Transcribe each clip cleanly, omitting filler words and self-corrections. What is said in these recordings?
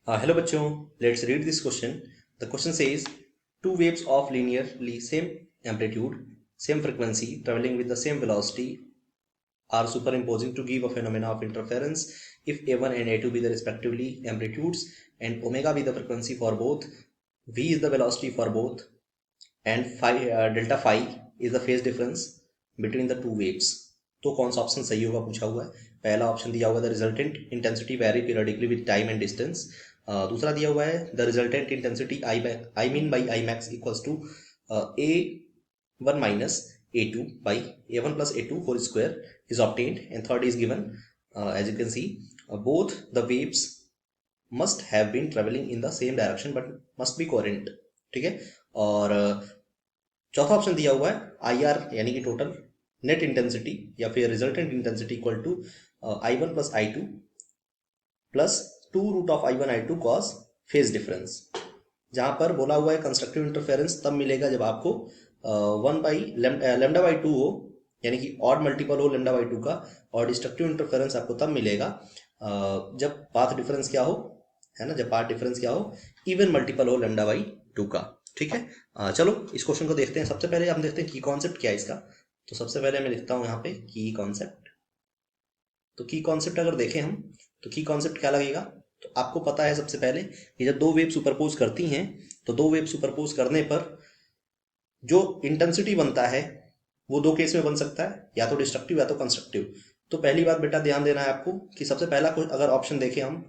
Hello बच्चों, let's read this question. The question says two waves of linearly same amplitude, same frequency, traveling with the same velocity are superimposing to give a phenomena of interference if A1 and A2 be the respectively amplitudes and omega be the frequency for both, V is the velocity for both, and delta phi is the phase difference between the two waves. तो कौन सा option सही होगा पूछा हुआ है। पहला option दिया हुआ है the resultant intensity vary periodically with time and distance. दूसरा दिया हुआ है the resultant intensity I mean by I max equals to A one minus A two by A one plus A two whole square is obtained and third is given as you can see both the waves must have been travelling in the same direction but must be coherent. ठीक है। और चौथा option दिया हुआ है I R यानी कि total net intensity या फिर resultant intensity equal to I one plus I two plus two root of I one I two cos phase difference. जहां पर बोला हुआ है कंस्ट्रक्टिव इंटरफेरेंस तब मिलेगा जब आपको one by lambda by two हो, यानी कि ऑड मल्टीपल हो लेमडा बाई टू का, और डिस्ट्रक्टिव इंटरफेरेंस आपको तब मिलेगा जब पाथ डिफरेंस क्या हो, है ना, जब पाथ डिफरेंस क्या हो, इवन मल्टीपल हो लेमडा बाई टू का। ठीक है। चलो इस क्वेश्चन को देखते हैं। सबसे पहले हम देखते हैं की कॉन्सेप्ट क्या है इसका। तो सबसे पहले मैं लिखता हूं यहाँ पे की कॉन्सेप्ट। तो की कॉन्सेप्ट अगर देखें हम तो की कॉन्सेप्ट क्या लगेगा। तो आपको पता है सबसे पहले कि जब दो वेव सुपरपोज करती हैं तो दो वेव सुपरपोज करने पर जो इंटेंसिटी बनता है वो दो केस में बन सकता है, या तो डिस्ट्रक्टिव या तो कंस्ट्रक्टिव। तो पहली बात बेटा ध्यान देना है आपको कि सबसे पहला अगर ऑप्शन देखें हम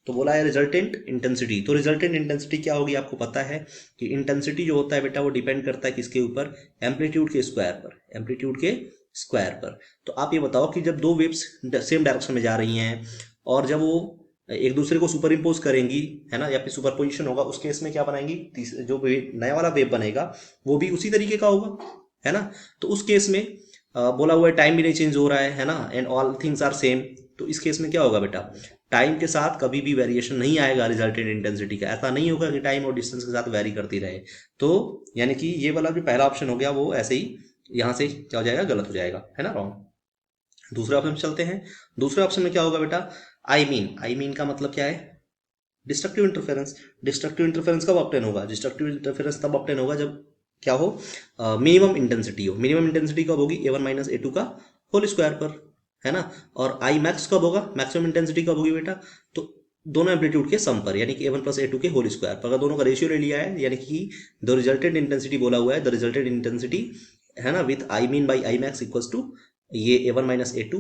तो बोला है रिजल्टेंट इंटेंसिटी। तो रिजल्टेंट इंटेंसिटी क्या होगी आपको पता है कि इंटेंसिटी जो होता है बेटा वो डिपेंड करता है किसके ऊपर, एम्पलीट्यूड के स्क्वायर पर, एम्पलीट्यूड के स्क्वायर पर। तो आप ये बताओ कि जब दो वेव्स सेम डायरेक्शन में जा रही हैं और जब वो एक दूसरे को सुपर इम्पोज करेंगी, है ना, या फिर सुपरपोजिशन होगा, उस केस में क्या बनाएंगी, जो नया वाला वेव बनेगा वो भी उसी तरीके का होगा, है ना। तो उस केस में बोला हुआ है टाइम भी नहीं चेंज हो रहा है ना, and all things are same. तो इस केस में क्या होगा बेटा, टाइम के साथ कभी भी वेरिएशन नहीं आएगा रिजल्टेंट इंटेंसिटी का। ऐसा नहीं होगा कि टाइम और डिस्टेंस के साथ वेरी करती रहे। तो यानी कि ये वाला जो पहला ऑप्शन हो गया वो ऐसे ही यहाँ से क्या हो जाएगा, गलत हो जाएगा, है ना, रॉन्ग। दूसरे ऑप्शन में चलते हैं। दूसरे ऑप्शन में क्या होगा बेटा, आई मीन का मतलब क्या है, डिस्ट्रक्टिव इंटरफेरेंस। डिस्ट्रक्टिव इंटरफेरेंस कब ऑब्टेन होगा, डिस्ट्रक्टिव इंटरफेरेंस तब ऑब्टेन होगा जब क्या हो, मिनिमम इंटेंसिटी हो। मिनिमम इंटेंसिटी कब होगी, ए वन माइनस ए टू का होल स्क्वायर पर, है ना। और आई मैक्स कब होगा, मैक्सिमम इंटेंसिटी कब होगी बेटा, तो दोनों एम्पलीट्यूड के सम पर, यानी कि ए वन प्लस ए टू के होल स्क्वायर पर। अगर दोनों का रेशियो ले लिया है, यानी कि द रिजल्टेंट इंटेंसिटी बोला हुआ है, द रिजल्टेंट इंटेंसिटी, है ना, with I mean by I max equals to ये A one minus A two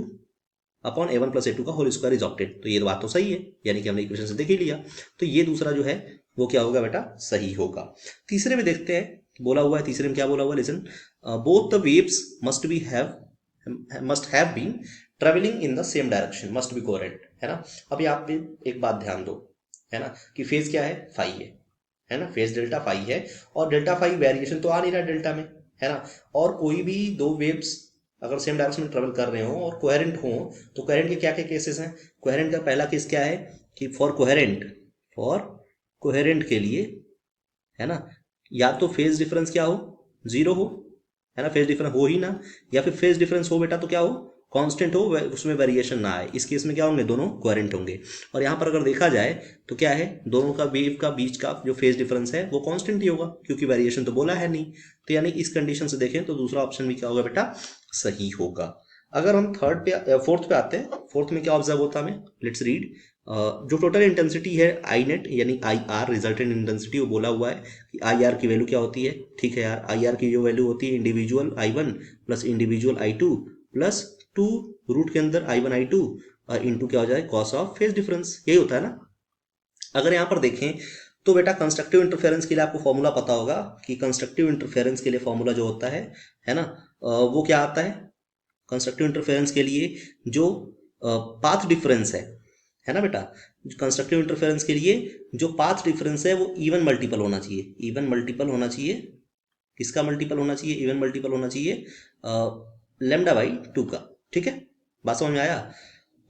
upon A one plus A two का होल स्क्वायर इज ऑब्टेन्ड। तो ये बात तो सही है, यानी कि हमने इक्वेशन से देख ही लिया। तो ये दूसरा जो है वो क्या होगा बेटा, सही होगा। तीसरे में देखते हैं, बोला हुआ है तीसरे में क्या बोला हुआ है, listen, both the waves must have been travelling in the same direction, must be coherent, है ना। अभी आप एक बात ध्यान दो, है ना, कि फेज क्या है, फाई है ना, फेज डेल्टा फाई है, और डेल्टा फाई वेरिएशन तो आ नहीं रहा डेल्टा में, है ना। और कोई भी दो वेव्स अगर सेम डायरेक्शन में ट्रेवल कर रहे हो और कोहेरेंट हो, तो कोहेरेंट के क्या क्या केसेस हैं। कोहेरेंट का पहला केस क्या है कि फॉर कोहेरेंट के लिए, है ना, या तो फेज डिफरेंस क्या हो, जीरो हो, है ना, फेज डिफरेंस हो ही ना, या फिर फेज डिफरेंस हो बेटा तो क्या हो, कांस्टेंट हो, उसमें वेरिएशन ना आए। इस केस में क्या होंगे, दोनों कोहेरेंट होंगे। और यहाँ पर अगर देखा जाए तो क्या है, दोनों का वेव का बीच का जो फेज डिफरेंस है वो कांस्टेंट ही होगा, क्योंकि वेरिएशन तो बोला है नहीं। तो यानी इस कंडीशन से देखें तो दूसरा ऑप्शन भी क्या होगा बेटा, सही होगा। अगर हम फोर्थ पे आते हैं, फोर्थ में क्या ऑब्जर्व होता है हमें, लेट्स रीड। जो टोटल इंटेंसिटी है आई नेट यानी आई आर, रिजल्टेंट इंटेंसिटी, वो बोला हुआ है कि आई आर की वैल्यू क्या होती है। ठीक है यार, आई आर की जो वैल्यू होती है individual I one plus individual I two plus two root के अंदर I one I two into क्या हो जाए, कॉस ऑफ फेज डिफरेंस, यही होता है ना। अगर यहाँ पर देखें तो बेटा कंस्ट्रक्टिव इंटरफेरेंस के लिए आपको फॉर्मूला पता होगा कि कंस्ट्रक्टिव इंटरफेरेंस के लिए फॉर्मूला जो होता है ना, वो क्या आता है, कंस्ट्रक्टिव इंटरफेरेंस के लिए जो पाथ डिफरेंस है ना बेटा, कंस्ट्रक्टिव इंटरफेरेंस के लिए जो पाथ डिफरेंस है वो इवन मल्टीपल होना चाहिए, इवन मल्टीपल होना चाहिए, किसका मल्टीपल होना चाहिए, इवन मल्टीपल होना चाहिए लेमडा बाई टू का। ठीक है, बात समझ में आया।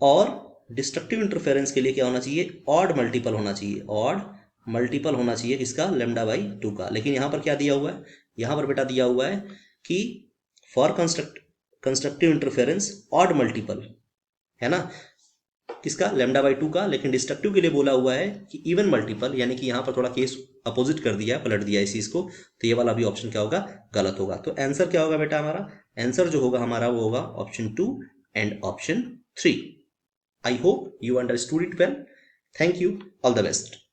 और डिस्ट्रक्टिव इंटरफेरेंस के लिए क्या होना चाहिए, ऑड मल्टीपल होना चाहिए, ऑड मल्टीपल होना चाहिए किसका, लेमडा बाई टू का। लेकिन यहाँ पर क्या दिया हुआ है, यहाँ पर बेटा दिया हुआ है कि for constructive interference odd multiple, है ना। किसका, लैम्डा बाई 2 का, लेकिन डिस्ट्रक्टिव के लिए बोला हुआ है कि इवन मल्टीपल, यानी कि यहाँ पर थोड़ा केस अपोजिट कर दिया है, पलट दिया इस चीज़ को, तो ये वाला भी ऑप्शन क्या होगा, गलत होगा। तो आंसर क्या होगा बेटा हमारा, आंसर जो होगा हमारा वो होगा option 2 and option 3। I hope you understood it well. Thank you, all the best.